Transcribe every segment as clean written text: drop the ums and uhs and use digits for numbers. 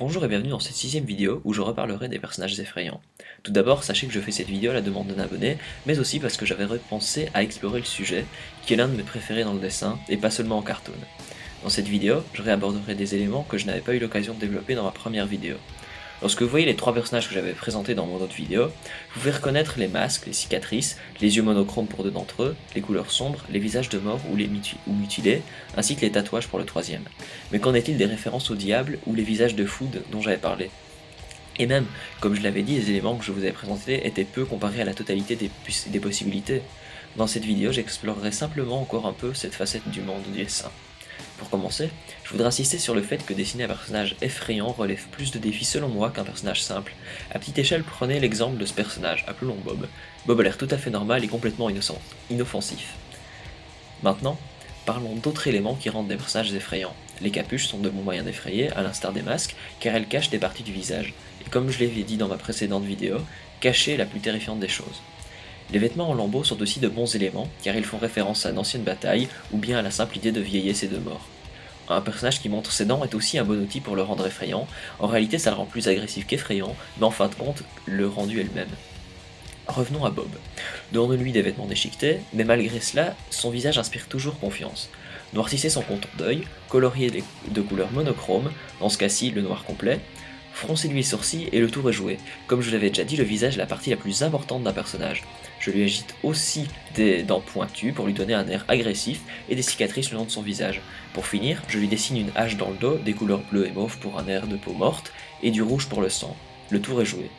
Bonjour et bienvenue dans cette sixième vidéo où je reparlerai des personnages effrayants. Tout d'abord, sachez que je fais cette vidéo à la demande d'un abonné, mais aussi parce que j'avais repensé à explorer le sujet, qui est l'un de mes préférés dans le dessin, et pas seulement en cartoon. Dans cette vidéo, je réaborderai des éléments que je n'avais pas eu l'occasion de développer dans ma première vidéo. Lorsque vous voyez les trois personnages que j'avais présentés dans mon autre vidéo, vous pouvez reconnaître les masques, les cicatrices, les yeux monochromes pour deux d'entre eux, les couleurs sombres, les visages de mort ou mutilés, ainsi que les tatouages pour le troisième. Mais qu'en est-il des références au diable ou les visages de fous dont j'avais parlé? Et même, comme je l'avais dit, les éléments que je vous avais présentés étaient peu comparés à la totalité des possibilités. Dans cette vidéo, j'explorerai simplement encore un peu cette facette du monde du dessin. Pour commencer, je voudrais insister sur le fait que dessiner un personnage effrayant relève plus de défis selon moi qu'un personnage simple. À petite échelle, prenez l'exemple de ce personnage, appelons Bob. Bob a l'air tout à fait normal et complètement inoffensif. Maintenant, parlons d'autres éléments qui rendent des personnages effrayants. Les capuches sont de bons moyens d'effrayer, à l'instar des masques, car elles cachent des parties du visage. Et comme je l'avais dit dans ma précédente vidéo, cacher est la plus terrifiante des choses. Les vêtements en lambeaux sont aussi de bons éléments, car ils font référence à d'anciennes batailles, ou bien à la simple idée de vieillesse et de mort. Un personnage qui montre ses dents est aussi un bon outil pour le rendre effrayant. En réalité, ça le rend plus agressif qu'effrayant, mais en fin de compte, le rendu est le même. Revenons à Bob. Donnons-lui des vêtements déchiquetés, mais malgré cela, son visage inspire toujours confiance. Noircissez son contour d'œil, coloriez de couleurs monochromes, dans ce cas-ci le noir complet, froncez-lui les sourcils et le tour est joué. Comme je l'avais déjà dit, le visage est la partie la plus importante d'un personnage. Je lui agite aussi des dents pointues pour lui donner un air agressif et des cicatrices le long de son visage. Pour finir, je lui dessine une hache dans le dos, des couleurs bleues et mauves pour un air de peau morte, et du rouge pour le sang. Le tour est joué.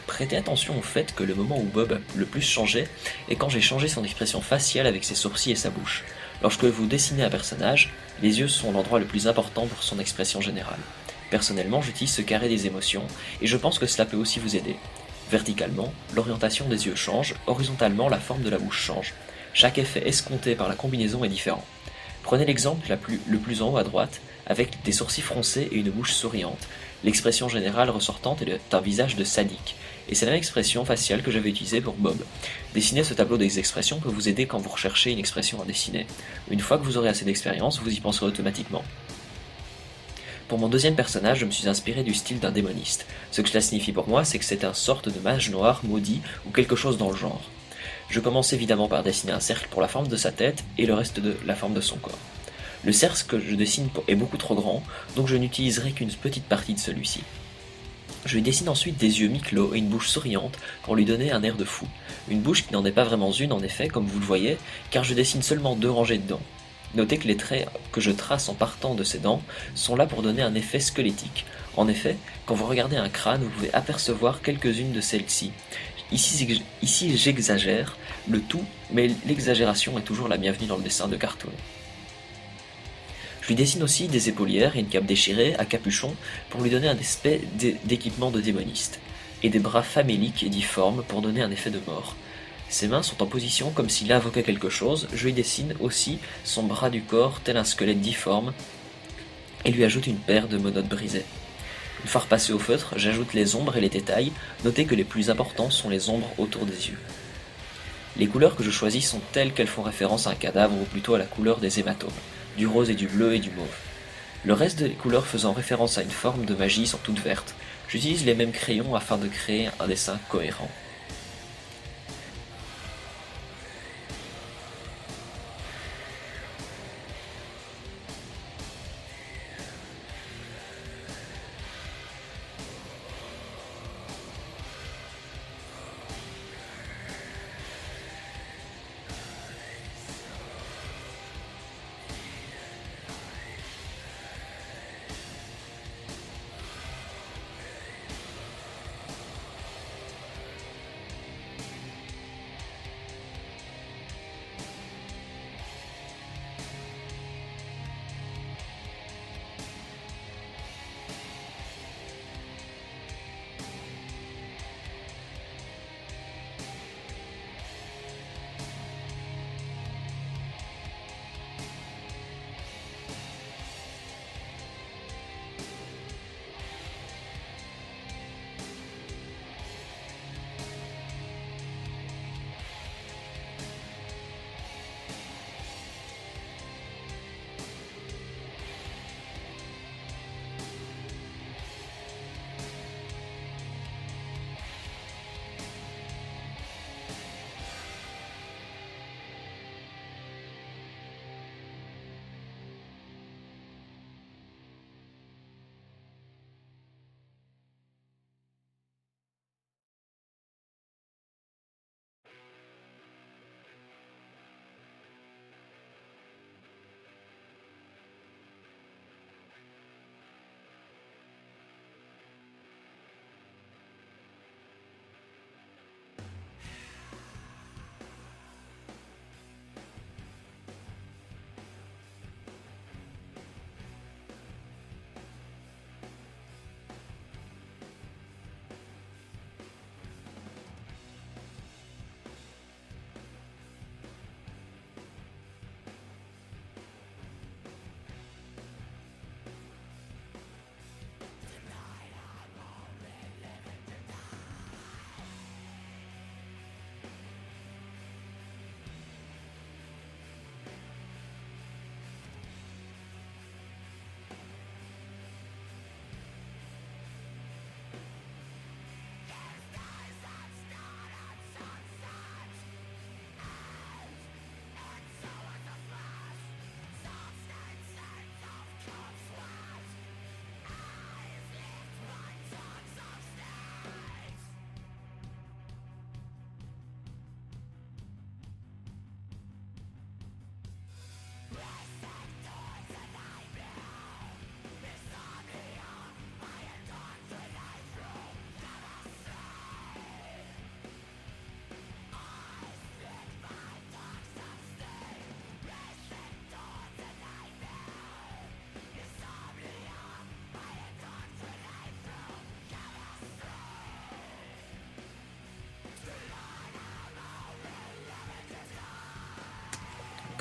Prêtez attention au fait que le moment où Bob a le plus changé est quand j'ai changé son expression faciale avec ses sourcils et sa bouche. Lorsque vous dessinez un personnage, les yeux sont l'endroit le plus important pour son expression générale. Personnellement, j'utilise ce carré des émotions, et je pense que cela peut aussi vous aider. Verticalement, l'orientation des yeux change, horizontalement, la forme de la bouche change. Chaque effet escompté par la combinaison est différent. Prenez l'exemple le plus en haut à droite, avec des sourcils froncés et une bouche souriante. L'expression générale ressortante est un visage de sadique, et c'est la même expression faciale que j'avais utilisée pour Bob. Dessiner ce tableau des expressions peut vous aider quand vous recherchez une expression à dessiner. Une fois que vous aurez assez d'expérience, vous y penserez automatiquement. Pour mon deuxième personnage, je me suis inspiré du style d'un démoniste. Ce que cela signifie pour moi, c'est que c'est une sorte de mage noir, maudit, ou quelque chose dans le genre. Je commence évidemment par dessiner un cercle pour la forme de sa tête, et le reste de la forme de son corps. Le cercle que je dessine est beaucoup trop grand, donc je n'utiliserai qu'une petite partie de celui-ci. Je lui dessine ensuite des yeux mi-clos et une bouche souriante pour lui donner un air de fou. Une bouche qui n'en est pas vraiment une en effet, comme vous le voyez, car je dessine seulement deux rangées de dents. Notez que les traits que je trace en partant de ces dents sont là pour donner un effet squelettique. En effet, quand vous regardez un crâne, vous pouvez apercevoir quelques-unes de celles-ci. Ici j'exagère le tout, mais l'exagération est toujours la bienvenue dans le dessin de cartoon. Je lui dessine aussi des épaulières et une cape déchirée à capuchon pour lui donner un aspect d'équipement de démoniste, et des bras faméliques et difformes pour donner un effet de mort. Ses mains sont en position comme s'il invoquait quelque chose, je lui dessine aussi son bras du corps tel un squelette difforme, et lui ajoute une paire de menottes brisées. Une fois repassé au feutre, j'ajoute les ombres et les détails, notez que les plus importants sont les ombres autour des yeux. Les couleurs que je choisis sont telles qu'elles font référence à un cadavre ou plutôt à la couleur des hématomes, du rose et du bleu et du mauve. Le reste des couleurs faisant référence à une forme de magie sont toutes vertes. J'utilise les mêmes crayons afin de créer un dessin cohérent.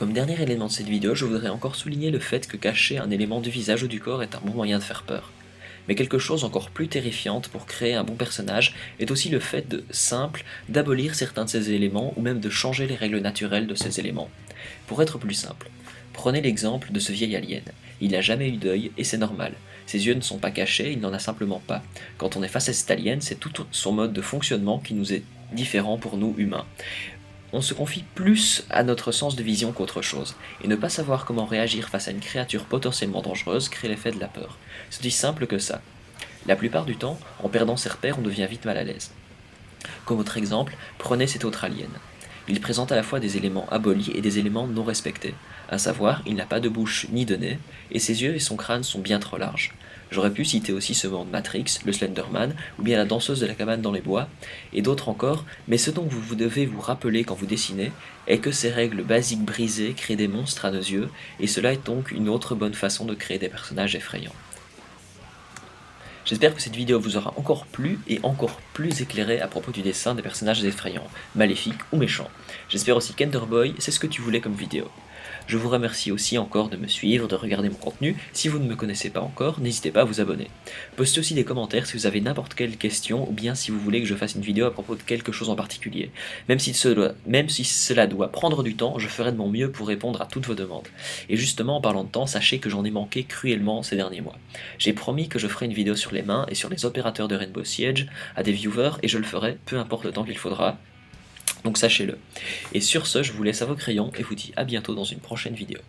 Comme dernier élément de cette vidéo, je voudrais encore souligner le fait que cacher un élément du visage ou du corps est un bon moyen de faire peur. Mais quelque chose encore plus terrifiante pour créer un bon personnage est aussi le fait simple d'abolir certains de ces éléments ou même de changer les règles naturelles de ces éléments. Pour être plus simple, prenez l'exemple de ce vieil alien. Il n'a jamais eu d'œil et c'est normal. Ses yeux ne sont pas cachés, il n'en a simplement pas. Quand on est face à cet alien, c'est tout son mode de fonctionnement qui nous est différent pour nous humains. On se confie plus à notre sens de vision qu'autre chose, et ne pas savoir comment réagir face à une créature potentiellement dangereuse crée l'effet de la peur. C'est aussi simple que ça. La plupart du temps, en perdant ses repères, on devient vite mal à l'aise. Comme autre exemple, prenez cet autre alien. Il présente à la fois des éléments abolis et des éléments non respectés. À savoir, il n'a pas de bouche ni de nez, et ses yeux et son crâne sont bien trop larges. J'aurais pu citer aussi ce moment de Matrix, le Slenderman, ou bien la danseuse de la cabane dans les bois, et d'autres encore, mais ce dont vous devez vous rappeler quand vous dessinez est que ces règles basiques brisées créent des monstres à nos yeux, et cela est donc une autre bonne façon de créer des personnages effrayants. J'espère que cette vidéo vous aura encore plu et encore plus éclairé à propos du dessin des personnages effrayants, maléfiques ou méchants. J'espère aussi qu'Enderboy, c'est ce que tu voulais comme vidéo. Je vous remercie aussi encore de me suivre, de regarder mon contenu. Si vous ne me connaissez pas encore, n'hésitez pas à vous abonner. Postez aussi des commentaires si vous avez n'importe quelle question ou bien si vous voulez que je fasse une vidéo à propos de quelque chose en particulier. Même si cela doit prendre du temps, je ferai de mon mieux pour répondre à toutes vos demandes. Et justement, en parlant de temps, sachez que j'en ai manqué cruellement ces derniers mois. J'ai promis que je ferai une vidéo sur les mains et sur les opérateurs de Rainbow Siege à des viewers et je le ferai, peu importe le temps qu'il faudra. Donc sachez-le. Et sur ce, je vous laisse à vos crayons et vous dis à bientôt dans une prochaine vidéo.